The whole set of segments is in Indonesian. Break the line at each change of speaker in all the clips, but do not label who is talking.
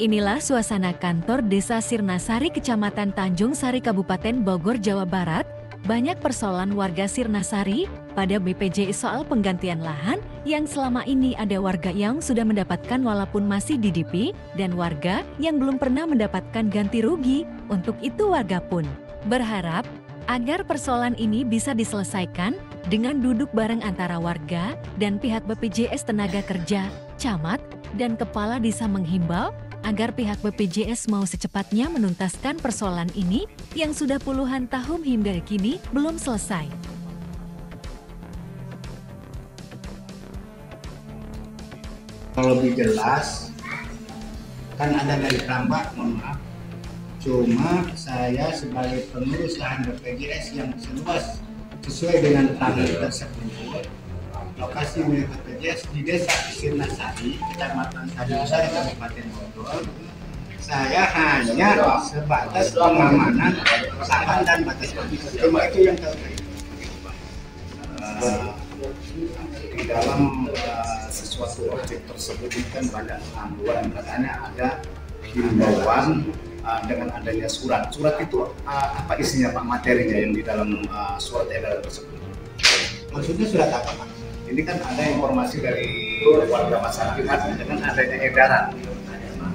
Inilah suasana kantor Desa Sirnasari, Kecamatan Tanjung Sari, Kabupaten Bogor, Jawa Barat. Banyak persoalan warga Sirnasari pada BPJS soal penggantian lahan yang selama ini ada warga yang sudah mendapatkan walaupun masih DDP dan warga yang belum pernah mendapatkan ganti rugi. Untuk itu warga pun berharap agar persoalan ini bisa diselesaikan dengan duduk bareng antara warga dan pihak BPJS Tenaga Kerja, camat, dan kepala desa menghimbau agar pihak BPJS mau secepatnya menuntaskan persoalan ini yang sudah puluhan tahun hingga kini belum selesai.
Kalau lebih jelas, kan ada dari Prambak, mohon maaf. Cuma saya sebagai pengurus lahan BPJS yang seluas sesuai dengan tanah tersebut, lokasi milik BPJS di Desa Sirnasari, Kecamatan Tanjung Sari, Kabupaten Bogor. Saya hanya sebatas pengamanan lahan dan batas kondisi. Cuma itu yang tahu saya.
Di dalam sesuatu objek tersebut kan banyak panduan, katanya ada himbauan dengan adanya surat. Surat itu apa isinya Pak, materinya yang di dalam surat edaran tersebut?
Maksudnya surat apa Pak?
Ini kan ada informasi dari warga masyarakat dengan adanya edaran.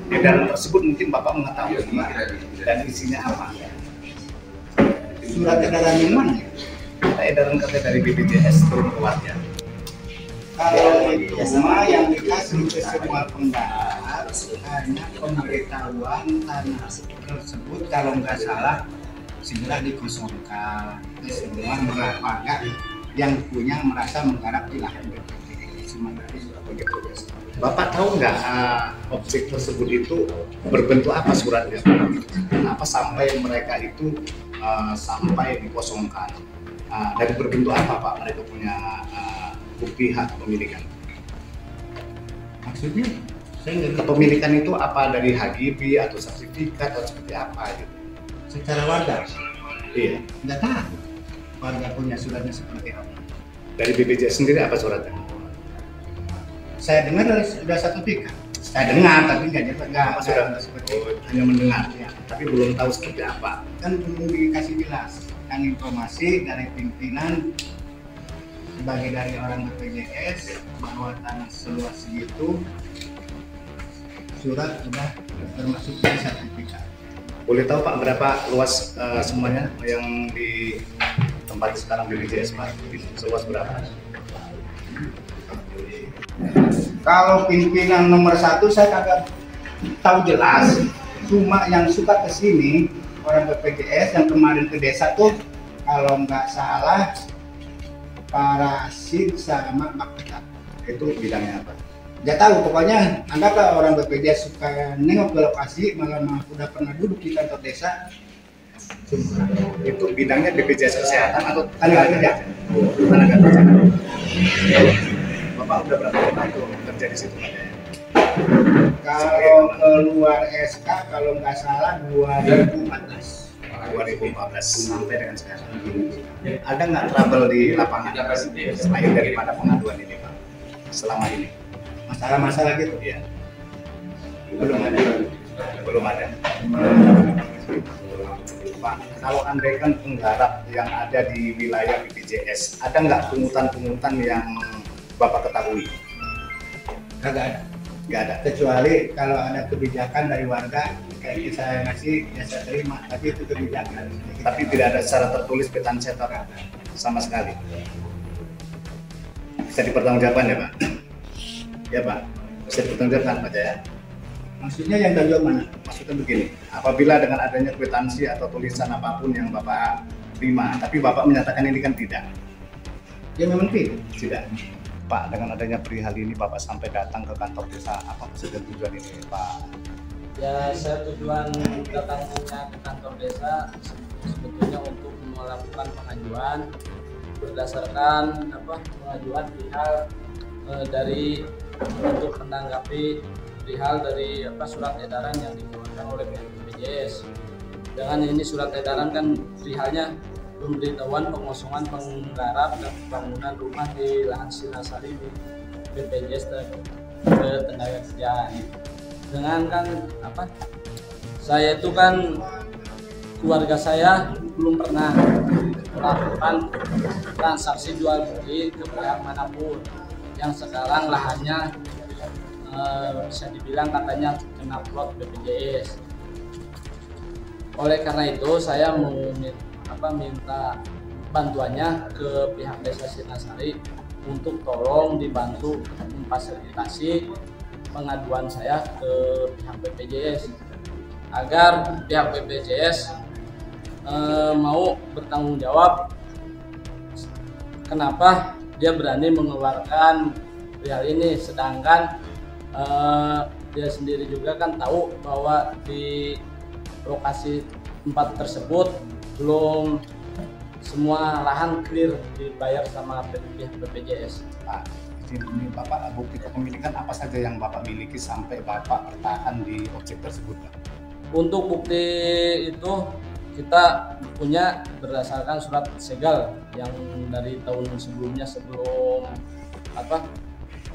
Edaran tersebut mungkin Bapak mengetahui dan isinya apa?
Surat edaran yang mana?
Ada edaran katanya dari BPJS turun ke warga.
Kalau itu semua yang dikasih ke semua penggarap hanya pemberitahuan tanah tersebut kalau nggak salah segera dikosongkan ke semua warga yang punya merasa menggarap di lahan BPJS.
Bapak tahu nggak objek tersebut itu berbentuk apa suratnya? Apa sampai mereka itu sampai dikosongkan? Dari berbentuk apa Pak mereka punya bukti hak kepemilikan?
Maksudnya?
Kepemilikan itu apa dari HGB atau sertifikat atau seperti apa gitu?
Secara warga?
Iya.
Nggak tahu warga punya suratnya seperti apa.
Dari BPJS sendiri apa suratnya?
Saya dengar sudah satu tiga. Saya dengar tapi nggak
sudah
seperti
hanya mendengar,
ya.
Tapi belum tahu seperti apa.
Kan belum dikasih jelas dan informasi dari pimpinan sebagai dari orang BPJS bahwa tanah seluas segitu surat sudah termasuk di sertifikat.
Boleh tahu Pak berapa luas semuanya yang di tempat sekarang BPJS Pak? Seluas berapa?
Kalau pimpinan nomor 1 saya kagak tahu jelas. Cuma yang suka ke sini orang BPJS yang kemarin ke desa tuh kalau nggak salah Parasit sama Makta.
Itu bidangnya apa?
Nggak tahu, pokoknya anggaplah orang BPJS suka nengok ke lokasi, malah udah pernah duduk di kantor desa.
Itu bidangnya BPJS Kesehatan atau
Tenaga kerja?
Tenaga kerja. Bapak udah berapa lama itu kerja di situ katanya?
Kalau keluar SK kalau nggak salah 2014
sampai dengan sekarang. Ada nggak trouble di lapangan selain daripada pengaduan ini Pak? Selama ini
masalah-masalah gitu?
Iya.
Belum ada.
Belum ada. Pak, kalau andaikan penggarap yang ada di wilayah BPJS, ada nggak pungutan-pungutan yang Bapak ketahui?
Kagak ada.
Nggak ada.
Kecuali kalau ada kebijakan dari warga kayak saya ngasih ya saya terima, tapi itu kebijakan.
Tapi tidak ada secara tertulis petan cetak sama sekali. Bisa dipertanggungjawabkan ya Pak? Ya Pak, bisa dipertanggungjawabkan Pak Jaya.
Maksudnya yang tanggung mana?
Maksudnya begini, apabila dengan adanya kwitansi atau tulisan apapun yang Bapak terima, tapi Bapak menyatakan ini kan tidak.
Ya memang
Tidak. Pak, dengan adanya perihal ini Bapak sampai datang ke kantor desa, apa maksud dan tujuan ini Pak?
Ya, saya tujuan datangnya ke kantor desa sebetulnya untuk melakukan pengajuan berdasarkan pengajuan perihal dari untuk menanggapi perihal dari surat edaran yang dikeluarkan oleh BPJS. Dengan ini surat edaran kan perihalnya pemberitahuan pengosongan penggarap dan pembangunan rumah di lahan Sirnasari di BPJS Tenaga Kerja. dengan kan saya itu kan keluarga saya belum pernah melakukan transaksi jual beli ke pihak manapun, yang sekarang lahannya bisa dibilang katanya kena plot BPJS. Oleh karena itu saya mau minta bantuannya ke pihak Desa Sirnasari untuk tolong dibantu memfasilitasi pengaduan saya ke pihak BPJS agar pihak BPJS mau bertanggung jawab kenapa dia berani mengeluarkan hal ini, sedangkan dia sendiri juga kan tahu bahwa di lokasi tempat tersebut belum semua lahan clear dibayar sama pihak BPJS.
Pak, ini Bapak, bukti kepemilikan apa saja yang Bapak miliki sampai Bapak bertahan di objek tersebut, Pak?
Untuk bukti itu kita punya berdasarkan surat segel yang dari tahun sebelumnya, sebelum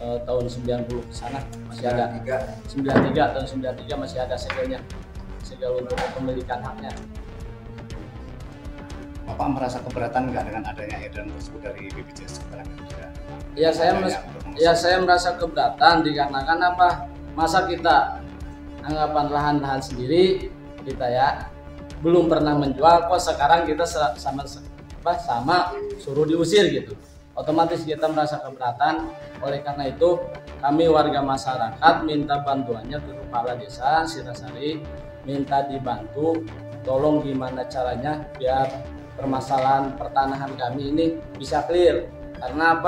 tahun 90 ke sana masih ada. 93 tahun 93 masih ada segelnya, segel untuk kepemilikan haknya.
Bapak merasa keberatan nggak dengan adanya edaran tersebut dari BPJS?
Saya merasa keberatan dikarenakan masa kita anggapan lahan-lahan sendiri kita belum pernah menjual, kok sekarang kita sama suruh diusir gitu. Otomatis kita merasa keberatan. Oleh karena itu kami warga masyarakat minta bantuannya ke Kepala Desa Sirnasari, minta dibantu, tolong gimana caranya biar permasalahan pertanahan kami ini bisa clear. Karena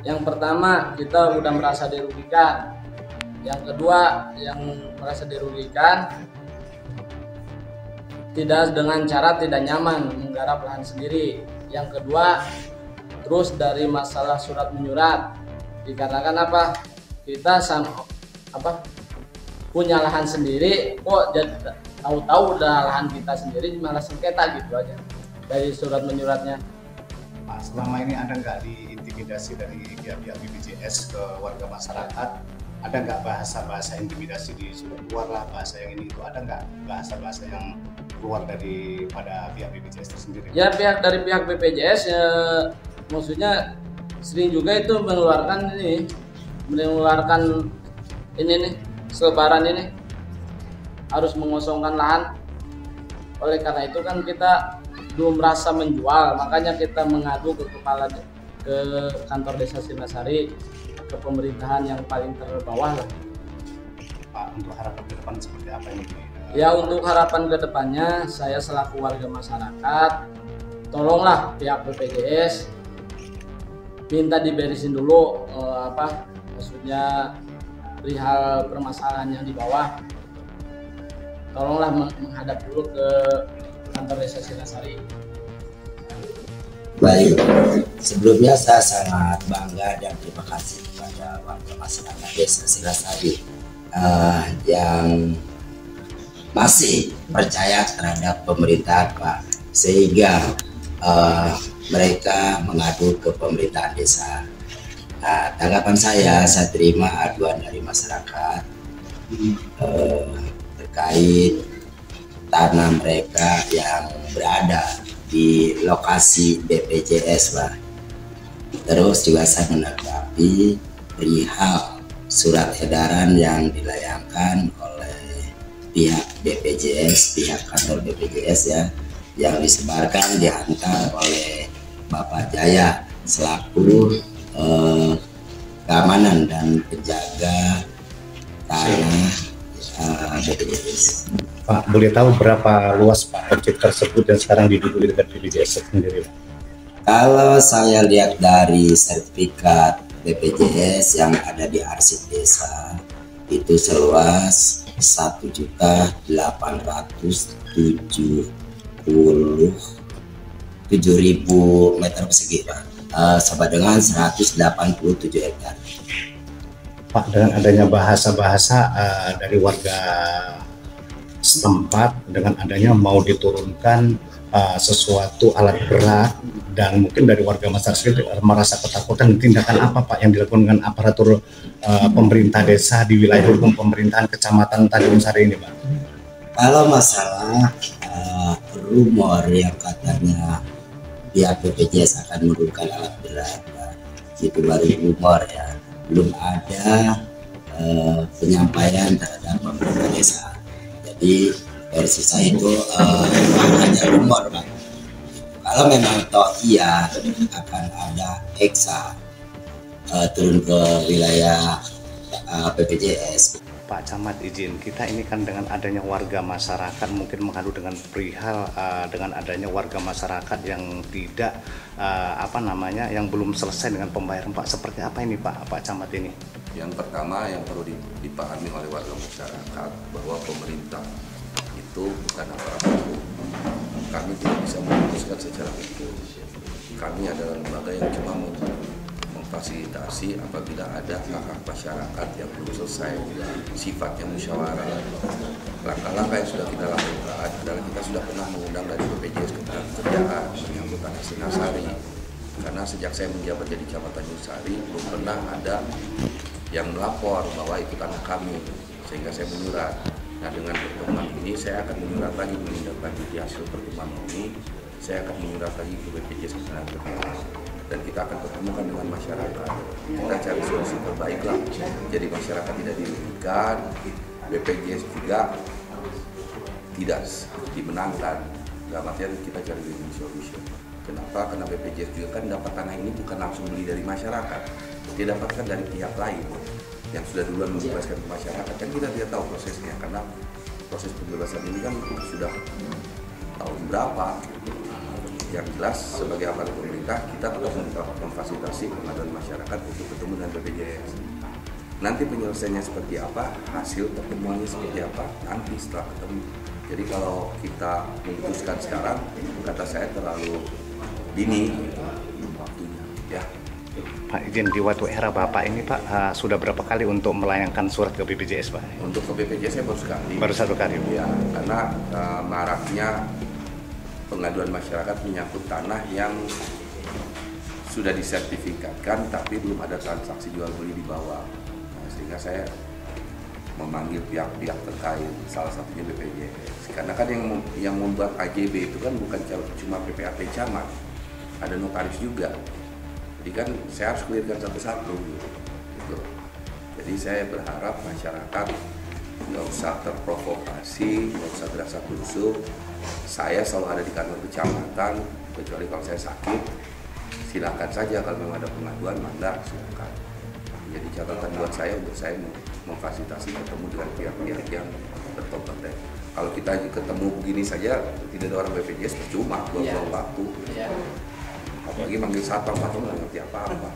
yang pertama kita udah merasa dirugikan, yang kedua yang merasa dirugikan tidak dengan cara tidak nyaman menggarap lahan sendiri. Yang kedua, terus dari masalah surat menyurat, dikarenakan kita punya lahan sendiri, kok tahu-tahu udah lahan kita sendiri malah sengketa gitu aja dari surat menyuratnya.
Pak, selama ini ada nggak diintimidasi dari pihak BPJS ke warga masyarakat? Ada nggak bahasa-bahasa intimidasi di surat keluar lah, bahasa yang ini itu, ada nggak bahasa-bahasa yang keluar pada pihak BPJS itu sendiri?
Ya, dari pihak BPJS maksudnya sering juga itu mengeluarkan ini nih selebaran ini harus mengosongkan lahan. Oleh karena itu kan kita belum merasa menjual, makanya kita mengadu ke kantor Desa Sirnasari, ke pemerintahan yang paling terbawah lah.
Pak, untuk harapan ke depan seperti apa ini?
Ya, untuk harapan ke depannya saya selaku warga masyarakat, tolonglah pihak BPJS minta diberesin dulu maksudnya perihal permasalahan yang di bawah. Tolonglah menghadap dulu ke kantor Desa Sirnasari.
Baik, sebelumnya saya sangat bangga dan terima kasih kepada warga masyarakat Desa Sirnasari yang masih percaya terhadap pemerintahan, Pak, sehingga mereka mengadu ke pemerintahan desa. Tanggapan saya terima aduan dari masyarakat terkait tanah mereka yang berada di lokasi BPJS, Pak. Terus juga saya menanggapi perihal surat edaran yang dilayangkan oleh pihak BPJS, pihak kantor BPJS yang disebarkan dihantar oleh Bapak Jaya selaku keamanan dan penjaga tanah BPJS.
Pak, boleh tahu berapa luas Pak objek tersebut dan sekarang diduduki dengan BPJS sendiri?
Kalau saya lihat dari sertifikat BPJS yang ada di arsip desa itu seluas 1.877.000 meter persegi, Pak, sama dengan 187 hektar.
Pak, dengan adanya bahasa-bahasa dari warga setempat, dengan adanya mau diturunkan sesuatu alat berat, dan mungkin dari warga masyarakat merasa ketakutan, tindakan apa Pak yang dilakukan dengan aparatur pemerintah desa di wilayah hukum pemerintahan Kecamatan Tanjung Sari ini Pak?
Kalau masalah rumor yang katanya pihak BPJS akan menurunkan alat berat, itu baru rumor ya, belum ada penyampaian terhadap pemerintah desa. Jadi versi saya itu hanya rumor Pak. Kalau memang toh iya akan ada EXA turun ke wilayah BPJS.
Pak Camat izin, kita ini kan dengan adanya warga masyarakat mungkin mengadu dengan perihal dengan adanya warga masyarakat yang tidak yang belum selesai dengan pembayaran Pak. Seperti apa ini Pak Camat ini?
Yang pertama yang perlu dipahami oleh warga masyarakat bahwa pemerintah itu bukan aparat hukum. Kami tidak bisa memutuskan secara hukum. Kami adalah lembaga yang cuma memfasilitasi apabila ada hak-hak masyarakat yang belum selesai, sifatnya musyawarah. Langkah-langkah yang sudah kita lakukan adalah kita sudah pernah mengundang dari BPJS Ketenagakerjaan menyangkut tanah Sinasari. Karena sejak saya menjabat jadi Camat Tanjung Sari belum pernah ada yang melapor bahwa itu tanah kami, sehingga saya menyurat. Nah, dengan pertemuan ini saya akan menyurat lagi, menindaklanjuti hasil pertemuan ini, saya akan menyurat lagi ke BPJS Ketenagakerjaan. Dan kita akan pertemukan dengan masyarakat. Kita cari solusi terbaik lah. Jadi masyarakat tidak dirugikan, BPJS juga tidak dimenangkan. Dalam artian kita cari win-win solution. Kenapa? Karena BPJS juga kan dapat tanah ini bukan langsung beli dari masyarakat, dia dapatkan dari pihak lain yang sudah duluan membebaskan ke masyarakat. Kan kita tidak tahu prosesnya, karena proses pembebasan ini kan sudah tahun berapa. Yang jelas sebagai aparat pemerintah kita tetap memfasilitasi pengaduan masyarakat untuk ketemu dengan BPJS. Nanti penyelesaiannya seperti apa, hasil pertemuannya seperti apa, nanti setelah ketemu. Jadi kalau kita memutuskan sekarang, kata saya terlalu dini waktunya. Ya.
Pak izin, di waktu era Bapak ini Pak sudah berapa kali untuk melayangkan surat ke BPJS Pak?
Untuk ke BPJS saya baru sekali.
Baru satu kali?
Ya, karena maraknya pengaduan masyarakat menyangkut tanah yang sudah disertifikatkan tapi belum ada transaksi jual beli di bawah. Nah, sehingga saya memanggil pihak-pihak terkait, salah satunya BPJS. Karena kan yang membuat AJB itu kan bukan cuma PPAP camat, ada notaris juga. Jadi kan saya harus clearkan satu-satu gitu. Jadi saya berharap masyarakat nggak usah terprovokasi, nggak usah gerasa gerusuk. Saya selalu ada di kantor kecamatan, kecuali kalau saya sakit, silakan saja kalau memang ada pengaduan, mangga silakan. Jadi catatan buat saya untuk saya memfasilitasi ketemu dengan pihak-pihak yang berkompeten. Kalau kita ketemu begini saja, tidak ada orang BPJS, percuma buang-buang waktu. Apalagi manggil satpam nggak ngerti apa-apa.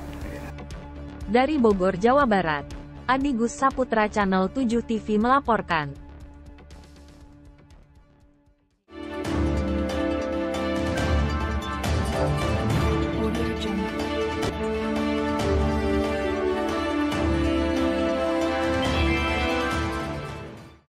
Dari Bogor, Jawa Barat, Adi Gus Saputra, Channel 7 TV melaporkan.